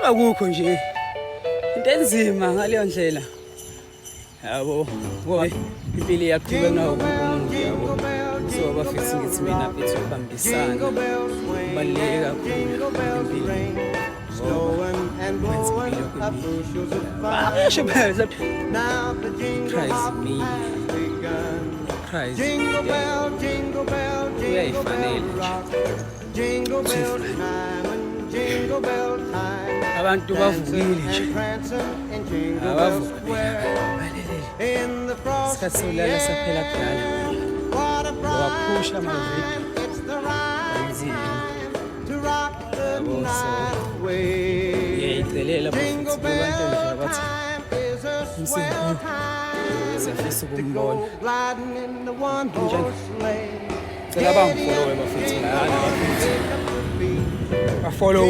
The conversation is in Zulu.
akukho nje into enzima ngaleyo ndlela yabo ngoba impilo iyaqhubeka nawo umuntu yabo so abafisi ngithi mina bethu ubambisana kubaluleke kakhulu empilo Prize me. Prize. Jingle bell, jingle bell, jingle bell rock. Jingle bell time and jingle bell time. Abantu bavukile nje. In the frosty Isikhathi saphela kudala. what a Waphusha amavidiyo. it's the right Emzini. to rock the Yabo, so, night away. Ngiyayicelela Jingle futhi kubantu nje bell abathi time is a swell time siyafisa to ukumbona. go gliding in the one horse sleigh. Cela bangifollowe bafethu lana bafethu. Bafollow